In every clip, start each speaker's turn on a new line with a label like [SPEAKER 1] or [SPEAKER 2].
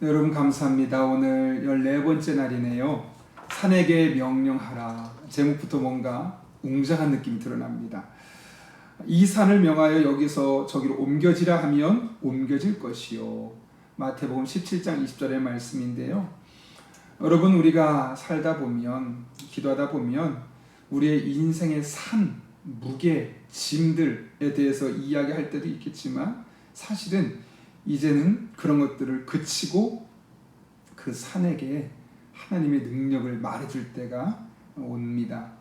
[SPEAKER 1] 네, 여러분 감사합니다. 오늘 14번째 날이네요. 산에게 명령하라. 제목부터 뭔가 웅장한 느낌이 드러납니다. 이 산을 명하여 여기서 저기로 옮겨지라 하면 옮겨질 것이요. 마태복음 17장 20절의 말씀인데요. 여러분, 우리가 살다 보면, 기도하다 보면 우리의 인생의 산, 무게, 짐들에 대해서 이야기할 때도 있겠지만 사실은 이제는 그런 것들을 그치고 그 산에게 하나님의 능력을 말해줄 때가 옵니다.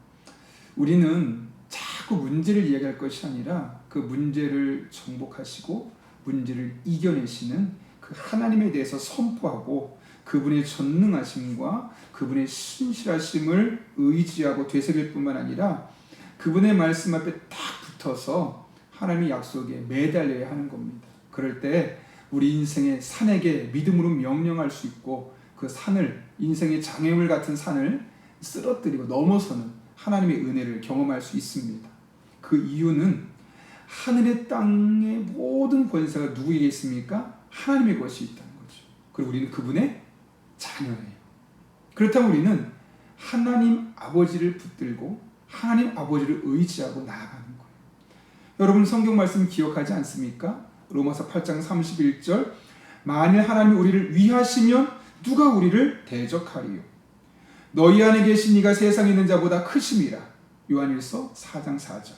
[SPEAKER 1] 우리는 자꾸 문제를 이야기할 것이 아니라 그 문제를 정복하시고 문제를 이겨내시는 그 하나님에 대해서 선포하고 그분의 전능하심과 그분의 신실하심을 의지하고 되새길 뿐만 아니라 그분의 말씀 앞에 딱 붙어서 하나님의 약속에 매달려야 하는 겁니다. 그럴 때 우리 인생의 산에게 믿음으로 명령할 수 있고 그 산을, 인생의 장애물 같은 산을 쓰러뜨리고 넘어서는 하나님의 은혜를 경험할 수 있습니다. 그 이유는 하늘의 땅의 모든 권세가 누구에게 있습니까? 하나님의 것이 있다는 거죠. 그리고 우리는 그분의 자녀예요. 그렇다면 우리는 하나님 아버지를 붙들고 하나님 아버지를 의지하고 나아가는 거예요. 여러분 성경 말씀 기억하지 않습니까? 로마서 8장 31절, 만일 하나님이 우리를 위하시면 누가 우리를 대적하리요? 너희 안에 계신 이가 세상에 있는 자보다 크심이라. 요한일서 4장 4절.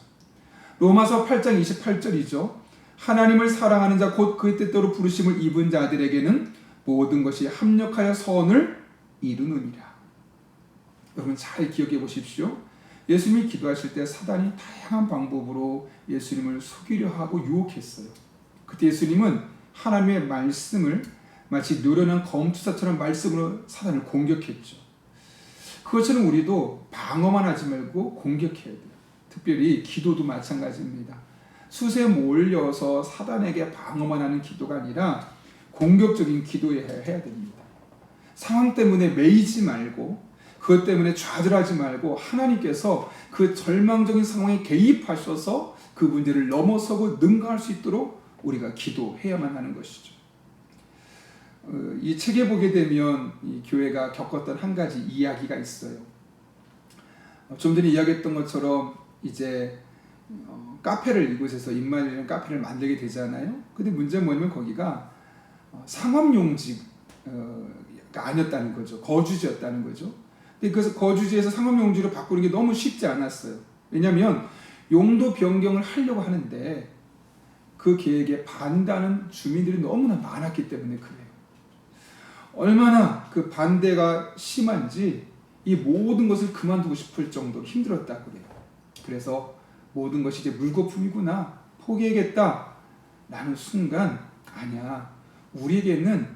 [SPEAKER 1] 로마서 8장 28절이죠. 하나님을 사랑하는 자 곧 그의 뜻대로 부르심을 입은 자들에게는 모든 것이 합력하여 선을 이루느니라. 여러분 잘 기억해 보십시오. 예수님이 기도하실 때 사단이 다양한 방법으로 예수님을 속이려 하고 유혹했어요. 그때 예수님은 하나님의 말씀을 마치 노련한 검투사처럼 말씀으로 사단을 공격했죠. 그것처럼 우리도 방어만 하지 말고 공격해야 돼요. 특별히 기도도 마찬가지입니다. 숫에 몰려서 사단에게 방어만 하는 기도가 아니라 공격적인 기도해야 됩니다. 상황 때문에 매이지 말고 그것 때문에 좌절하지 말고 하나님께서 그 절망적인 상황에 개입하셔서 그 문제를 넘어서고 능가할 수 있도록 우리가 기도해야만 하는 것이죠. 이 책에 보게 되면 이 교회가 겪었던 한 가지 이야기가 있어요. 좀 전에 이야기했던 것처럼 이제 카페를 이곳에서 임마누엘 카페를 만들게 되잖아요. 근데 문제는 뭐냐면 거기가 상업용지가 아니었다는 거죠. 거주지였다는 거죠. 근데 그래서 거주지에서 상업용지로 바꾸는 게 너무 쉽지 않았어요. 왜냐하면 용도 변경을 하려고 하는데 그 계획에 반대하는 주민들이 너무나 많았기 때문에 그래요. 얼마나 그 반대가 심한지 이 모든 것을 그만두고 싶을 정도로 힘들었다 그래요. 그래서 모든 것이 이제 물거품이구나, 포기해야겠다 라는 순간, 아니야, 우리에게는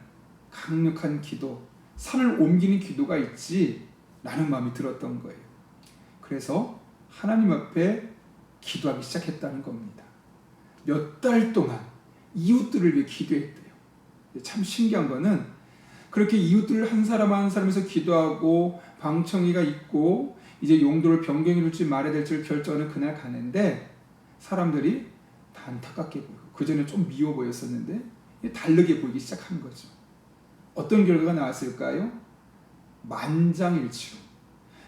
[SPEAKER 1] 강력한 기도, 산을 옮기는 기도가 있지 라는 마음이 들었던 거예요. 그래서 하나님 앞에 기도하기 시작했다는 겁니다. 몇 달 동안 이웃들을 위해 기도했대요. 참 신기한 거는 그렇게 이웃들을 한 사람 한 사람에서 기도하고 방청회가 있고 이제 용도를 변경해줄지 말아야 될지를 결정하는 그날 가는데 사람들이 다 안타깝게 보이고 그전에 좀 미워 보였었는데 다르게 보이기 시작한 거죠. 어떤 결과가 나왔을까요? 만장일치로.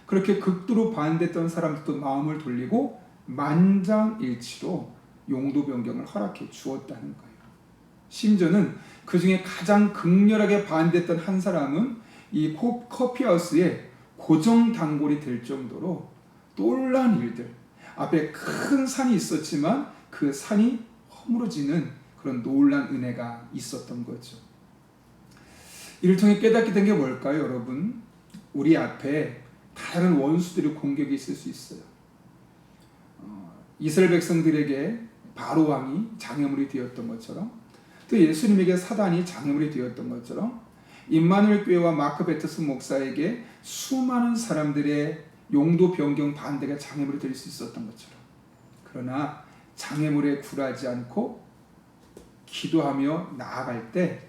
[SPEAKER 1] 그렇게 극도로 반대했던 사람들도 마음을 돌리고 만장일치로 용도 변경을 허락해 주었다는 거예요. 심지어는 그 중에 가장 극렬하게 반대했던 한 사람은 이 커피하우스에 고정 단골이 될 정도로 놀라운 일들, 앞에 큰 산이 있었지만 그 산이 허물어지는 그런 놀라운 은혜가 있었던 거죠. 이를 통해 깨닫게 된 게 뭘까요, 여러분? 우리 앞에 다른 원수들의 공격이 있을 수 있어요. 이스라엘 백성들에게 바로 왕이 장애물이 되었던 것처럼, 또 예수님에게 사단이 장애물이 되었던 것처럼, 임마누엘 교회와 마크 베트스 목사에게 수많은 사람들의 용도 변경 반대가 장애물이 될 수 있었던 것처럼, 그러나 장애물에 굴하지 않고 기도하며 나아갈 때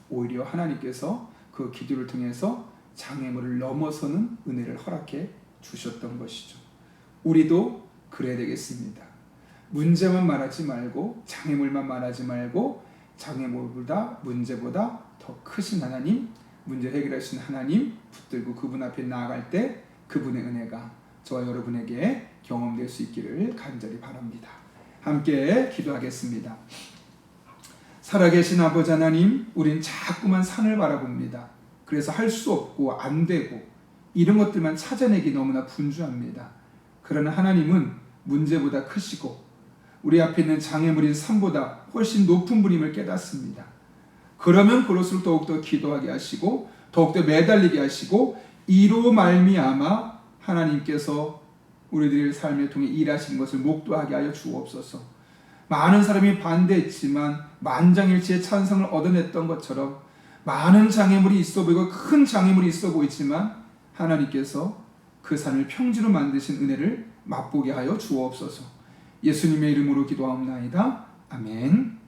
[SPEAKER 1] 오히려 하나님께서 그 기도를 통해서 장애물을 넘어서는 은혜를 허락해 주셨던 것이죠. 우리도 그래야 되겠습니다. 문제만 말하지 말고 장애물만 말하지 말고 장애물보다 문제보다 더 크신 하나님, 문제 해결하신 하나님 붙들고 그분 앞에 나아갈 때 그분의 은혜가 저와 여러분에게 경험될 수 있기를 간절히 바랍니다. 함께 기도하겠습니다. 살아계신 아버지 하나님, 우린 자꾸만 산을 바라봅니다. 그래서 할 수 없고 안 되고 이런 것들만 찾아내기 너무나 분주합니다. 그러나 하나님은 문제보다 크시고 우리 앞에 있는 장애물인 산보다 훨씬 높은 분임을 깨닫습니다. 그러면 그럴수록 더욱더 기도하게 하시고 더욱더 매달리게 하시고 이로 말미암아 하나님께서 우리들의 삶을 통해 일하시는 것을 목도하게 하여 주옵소서. 많은 사람이 반대했지만 만장일치의 찬성을 얻어냈던 것처럼 많은 장애물이 있어 보이고 큰 장애물이 있어 보이지만 하나님께서 그 산을 평지로 만드신 은혜를 맛보게 하여 주옵소서. 예수님의 이름으로 기도하옵나이다. 아멘.